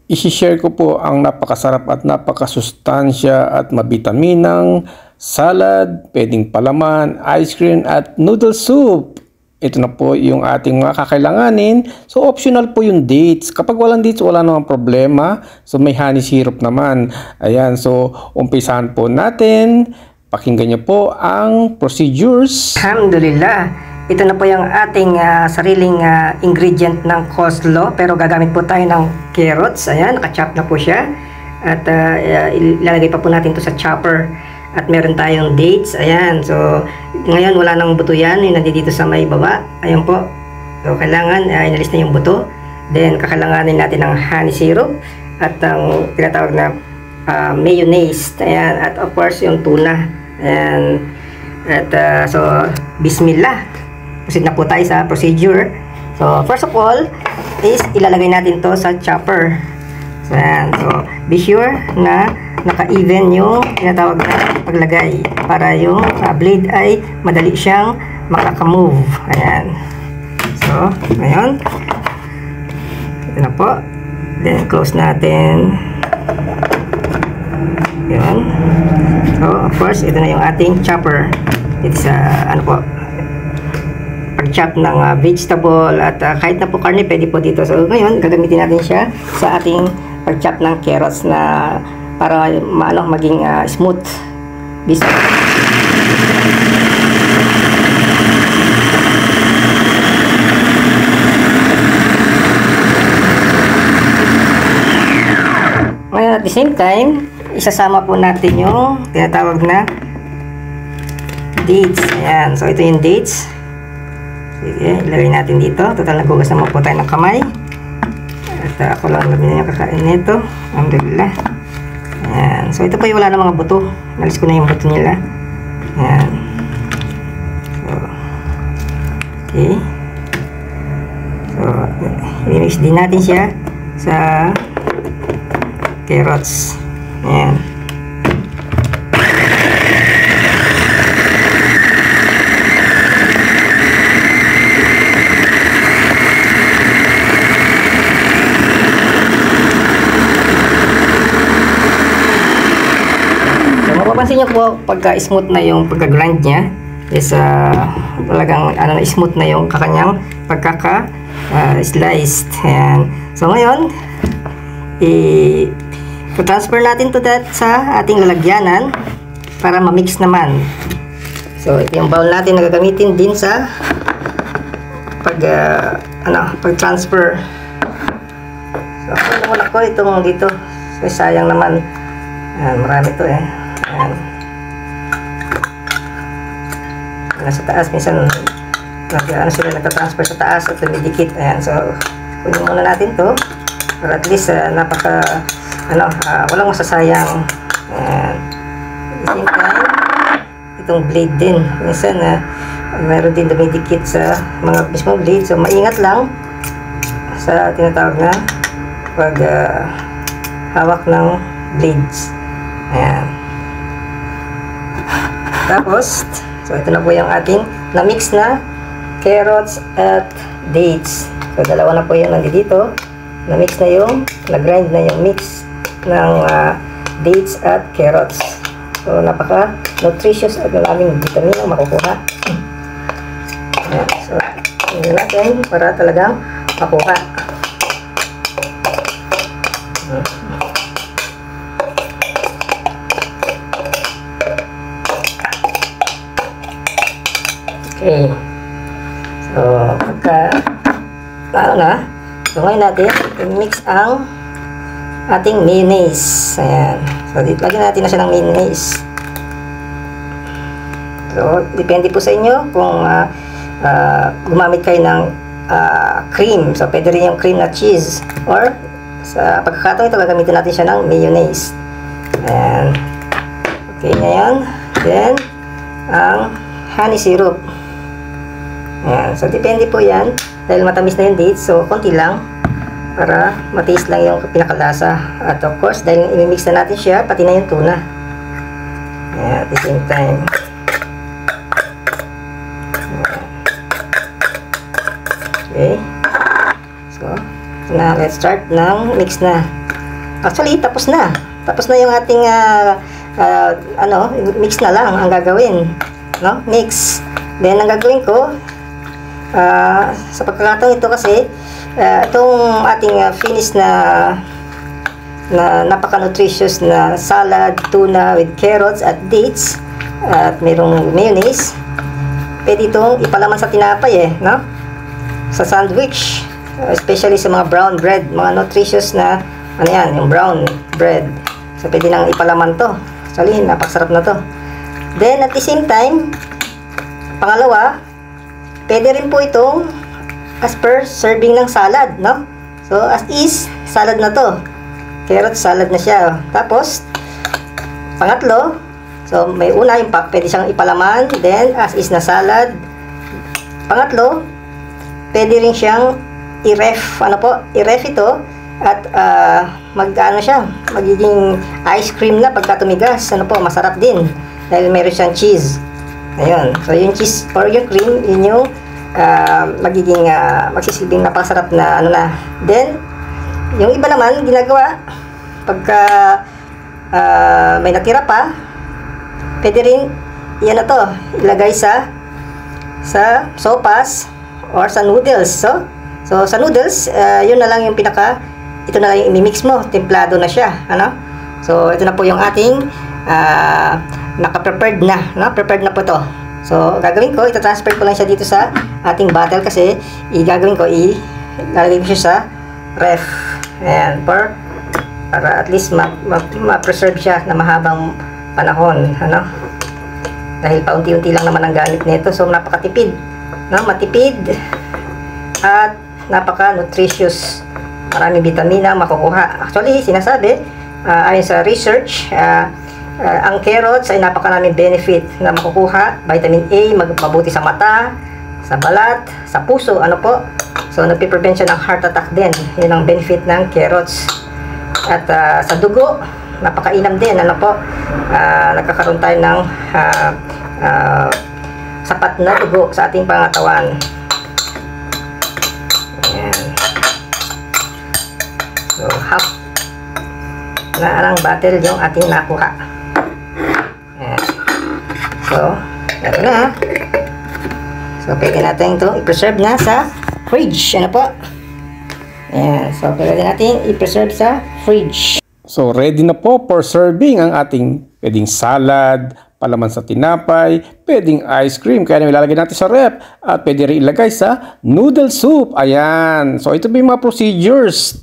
I-share ko po ang napakasarap at napakasustansya at mabitaminang salad, pwedeng palaman, ice cream at noodle soup. Ito na po yung ating mga kakailanganin. So optional po yung dates. Kapag walang dates, wala namang problema. So may honey syrup naman. Ayan, so umpisahan po natin. Pakinggan niyo po ang procedures. Alhamdulillah. Ito na po yung ating sariling ingredient ng coleslaw, pero gagamit po tayo ng carrots. Ayan, naka-chop na po siya. At ilalagay pa po natin to sa chopper. At meron tayong dates. Ayan, so ngayon wala nang buto yan, yung nandito sa may baba. Ayan po. So kailangan inalis na yung buto. Then kakailanganin natin ng honey syrup at ang tinatawag na mayonnaise. Ayan, at of course yung tuna. Ayan. At so bismillah. Proceed na po tayo sa procedure. So, first of all, is ilalagay natin to sa chopper. So, ayan. So, be sure na naka-even yung tinatawag na paglagay para yung blade ay madali siyang makakamove. Ayan. So, ngayon. Ito na po. Then, close natin. Ayan. So, of course, ito na yung ating chopper. Ito sa, ano po, pag-chop ng vegetable at kahit na po karne pwede po dito. So ngayon gagamitin natin siya sa ating pag-chop ng carrots na para maging smooth. Ngayon at the same time isasama po natin yung tinatawag na dates. Ayan. So ito yung dates. Sige, ilagay natin dito. Total nagugas naman po tayo ng kamay. At ako lang namin yung kakain nito. Alhamdulillah. Ayan. So ito po yung wala na mga buto. Nalis ko na yung buto nila. Ayan. So, okay. So, i-mix din natin siya sa carrots. Ayan. Mapapansin nyo po pagka-smooth na yung pagka-grind nya is talagang smooth na yung kakanyang pagkaka-sliced. So ngayon i-transfer natin to that sa ating lalagyanan para ma-mix naman. So ito yung bowl natin na gagamitin din sa pag-transfer. So naman ako itong dito. So sayang naman. Marami to Ayan. Nasa taas, minsan sila nagtatransfer sa taas at lumidikit. Ayan, so kunin muna natin to para at least walang masasayang. Ayan. At the same time, itong blade din minsan mayroon din lumidikit sa mga mismong blade, so maingat lang sa tinatawag na pag hawak ng blades. Ayan. Tapos, so ito na po yung ating na-mix na carrots at dates. So dalawa na po yung nandito. Na-mix na yung, na-grind na yung mix ng dates at carrots. So napaka-nutritious at maraming vitamin ang makukuha. Ayan. So, hindi natin para talagang makuha. Okay. So, so ngayon natin i-mix ang ating mayonnaise. Ayan. So, lagyan natin na siya ng mayonnaise. So, depende po sa inyo kung gumamit kayo ng cream. So, pwede rin yung cream na cheese. Or, sa pagkakataon ito, gagamitin natin siya ng mayonnaise. Ayan. Okay, ngayon. Then, ang honey syrup. Ayan. So, depende po yan. Dahil matamis na yung dates, so, konti lang. Para matiis lang yung pinakalasa. At of course, dahil imimix na natin siya, pati na yung tuna. Ayan, at the same time. Okay. So, na let's start ng mix na. Actually, tapos na. Tapos na yung ating mix na lang ang gagawin. No? Mix. Then, ang gagawin ko, sa pagkakataon ito kasi, itong ating finish na napaka-nutritious na salad, tuna with carrots at dates, at mayroong mayonnaise, pwede itong ipalaman sa tinapay no? Sa sandwich, especially sa mga brown bread, mga nutritious na yung brown bread. So pwede nang ipalaman to. Actually, napakasarap na to. Then at the same time, pangalawa, pwede rin po itong as per serving ng salad, no? So as is, salad na to. Carrot salad na siya. Tapos pangatlo, so may una yung pwede siyang ipalaman, then as is na salad. Pangatlo, pwede rin siyang i-ref, i-ref ito at magiging ice cream na pagka tumigas. Masarap din dahil meron siyang cheese. Ayun. So yung cheese or yung cream, yun yung magiging magsisilbing napakasarap na Then yung iba naman ginagawa pagka may natira pa, pwede rin ilagay sa sopas or sa noodles. So sa noodles, yun na lang yung ito na lang yung imimix mo, templado na siya, So ito na po yung ating naka-prepared na, prepared na po to. So gagawin ko, ita-transfer ko lang siya dito sa ating bottle kasi ilalagay ko siya sa ref. Ayan, para at least ma-preserve siya na mahabang panahon, Dahil paunti-unti lang naman ang gamit nito, so napakatipid, matipid at napaka-nutritious. Maraming vitamina makukuha. Actually, sinasabi, ayon sa research, ang carrots ay napakaraming benefit na makukuha. Vitamin A, mabuti sa mata, sa balat, sa puso, So, nagpiprevent siya ng heart attack din. Yun ang benefit ng carrots. At sa dugo, napakainam din, nagkakaroon tayo ng sapat na dugo sa ating pangatawan. Ayan. So, half na ang bottle yung ating nakuha. Ayan. So, ito na. So, pwede natin ito i-preserve na sa fridge. Ayan. So, pwede natin i-preserve sa fridge. So ready na po for serving ang ating pwedeng salad, palaman sa tinapay, pwedeng ice cream, kaya nilalagay natin sa ref, at pwede rin ilagay sa noodle soup. Ayan. So ito ba yung mga procedures